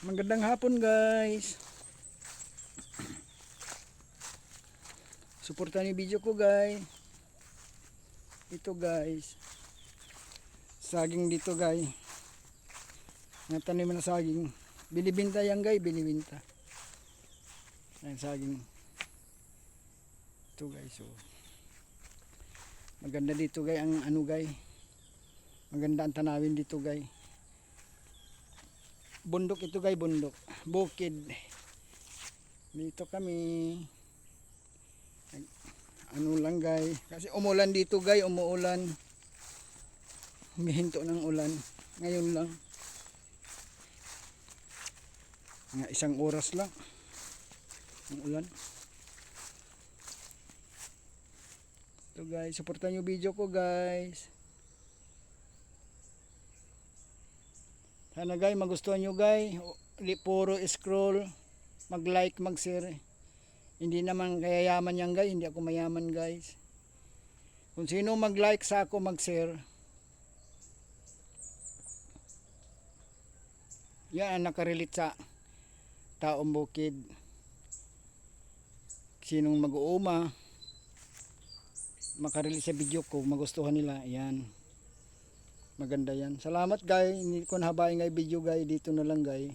Magandang hapon guys. Suportahan yung video ko guys. Ito guys. Saging dito guys. Natanim na saging. Binibinta yan guys, binibinta. Ayan saging. Ito guys. So, maganda dito guys ang ano guys. Maganda ang tanawin dito guys. Bundok ito guys, bundok. Bukid. Dito kami. Ano lang guys. Kasi umulan dito guys, umuulan. Humihinto ng ulan. Ngayon lang. Mga isang oras lang. Ang ulan. Ito guys, supportan yung video ko guys. Sana guys, magustuhan nyo guys. Puro scroll. Mag-like, mag-share. Hindi naman kaya yaman yan guys. Hindi ako mayaman guys. Kung sino mag-like sa ako, mag-share. Yan ang nakarelate sa taong bukid. Sinong mag-uuma, makarelate sa video ko, magustuhan nila. Yan. Maganda yan. Salamat guys. Hindi ko nahabain guys video guys. Dito na lang guys.